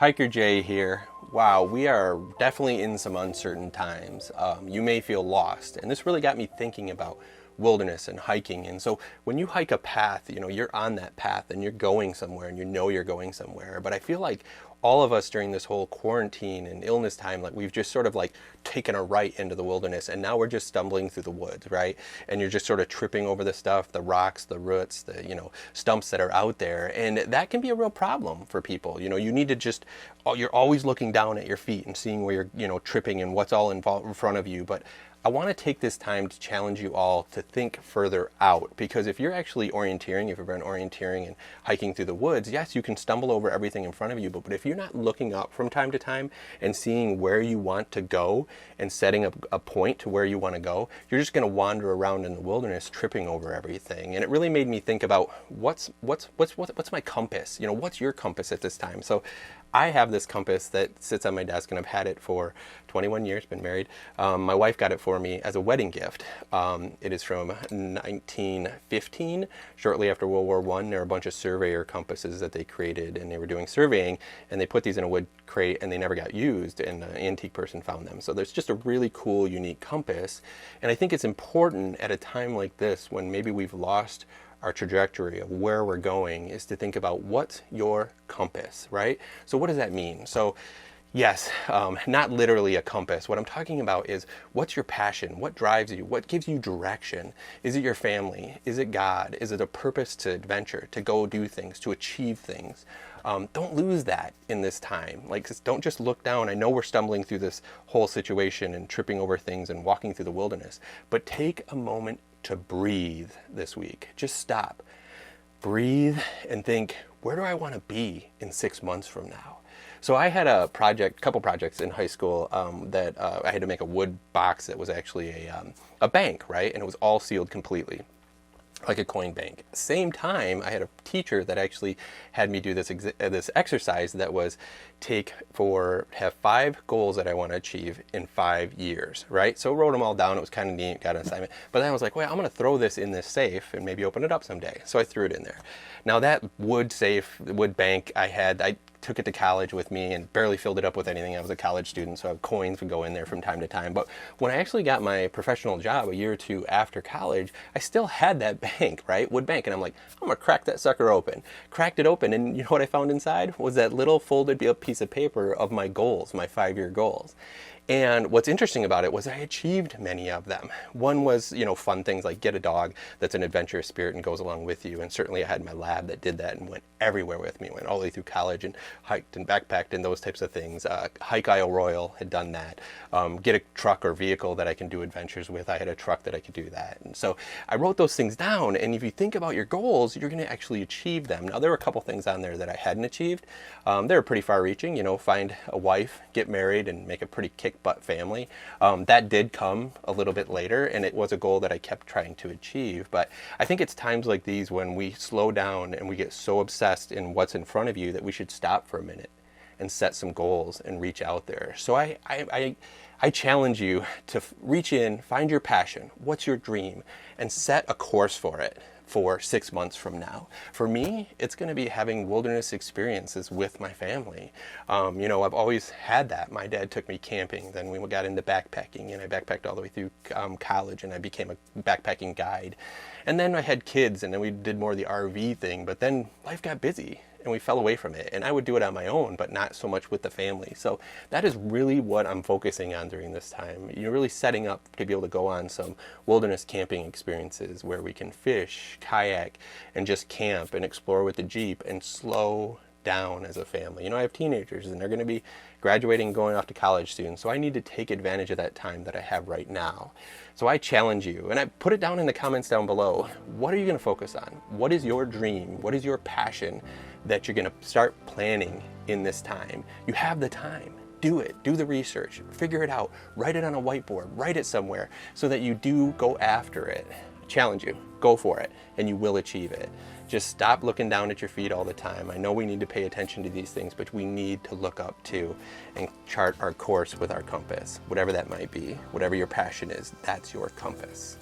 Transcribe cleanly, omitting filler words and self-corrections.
Hiker Jay here. Wow, we are definitely in some uncertain times. You may feel lost, and this really got me thinking about wilderness and hiking. And so when you hike a path, you're on that path and you're going somewhere and you know you're going somewhere. But I feel like all of us during this whole quarantine and illness time, like we've just sort of like taken a right into the wilderness and now we're just stumbling through the woods, right? And you're just sort of tripping over the stuff, the rocks, the roots, the, stumps that are out there. And that can be a real problem for people. You need to just, you're always looking down at your feet and seeing where you're, tripping and what's all in front of you. But I want to take this time to challenge you all to think further out, because if you're actually orienteering, if you've been orienteering and hiking through the woods, yes, you can stumble over everything in front of you, but if you're not looking up from time to time and seeing where you want to go and setting up a point to where you want to go, you're just going to wander around in the wilderness tripping over everything. And it really made me think about what's my compass? What's your compass at this time? So I have this compass that sits on my desk, and I've had it for 21 years, been married. My wife got it for me as a wedding gift. It is from 1915, shortly after World War I. There were a bunch of surveyor compasses that they created, and they were doing surveying, and they put these in a wood crate, and they never got used, and an antique person found them. So there's just a really cool, unique compass, and I think it's important at a time like this when maybe we've lost our trajectory of where we're going, is to think about what's your compass, right? So what does that mean? So yes, not literally a compass. What I'm talking about is, what's your passion? What drives you? What gives you direction? Is it your family? Is it God? Is it a purpose to adventure, to go do things, to achieve things? Don't lose that in this time. Don't just look down. I know we're stumbling through this whole situation and tripping over things and walking through the wilderness, but take a moment to breathe this week. Just stop, breathe, and think, where do I want to be in 6 months from now? So I had a couple projects in high school that I had to make a wood box that was actually a bank, right? And it was all sealed completely, like a coin bank. Same time, I had a teacher that actually had me do this exercise that was have 5 goals that I want to achieve in 5 years, right? So I wrote them all down. It was kind of neat, got an assignment. But then I was like, well, I'm going to throw this in this safe and maybe open it up someday. So I threw it in there. Now that wood bank I took it to college with me and barely filled it up with anything. I was a college student, so coins would go in there from time to time. But when I actually got my professional job a year or two after college, I still had that bank, right? Wood bank. And I'm like, I'm going to crack that sucker open. Cracked it open, and you know what I found inside? Was that little folded piece of paper of my goals, my 5-year goals. And what's interesting about it was I achieved many of them. One was, fun things like get a dog that's an adventurous spirit and goes along with you. And certainly I had my lab that did that and went everywhere with me. Went all the way through college and hiked and backpacked and those types of things. Hike Isle Royal had done that. Get a truck or vehicle that I can do adventures with. I had a truck that I could do that. And so I wrote those things down. And if you think about your goals, you're going to actually achieve them. Now, there were a couple things on there that I hadn't achieved. They were pretty far reaching, find a wife, get married, and make a pretty kick-butt family. That did come a little bit later, and it was a goal that I kept trying to achieve. But I think it's times like these when we slow down and we get so obsessed in what's in front of you that we should stop for a minute and set some goals and reach out there. So I challenge you to reach in, find your passion, what's your dream, and set a course for it for 6 months from now. For me, it's going to be having wilderness experiences with my family. I've always had that. My dad took me camping, then we got into backpacking, and I backpacked all the way through college, and I became a backpacking guide. And then I had kids, and then we did more of the RV thing, but then life got busy and we fell away from it. And I would do it on my own, but not so much with the family. So that is really what I'm focusing on during this time. You're really setting up to be able to go on some wilderness camping experiences where we can fish, kayak, and just camp and explore with the Jeep and slow down as a family. I have teenagers, and they're going to be graduating and going off to college soon. So I need to take advantage of that time that I have right now. So I challenge you, and I put it down in the comments down below. What are you going to focus on? What is your dream? What is your passion that you're going to start planning in this time? You have the time. Do it. Do the research. Figure it out. Write it on a whiteboard. Write it somewhere so that you do go after it. Challenge you. Go for it, and you will achieve it. Just stop looking down at your feet all the time. I know we need to pay attention to these things, but we need to look up too and chart our course with our compass, whatever that might be. Whatever your passion is, that's your compass.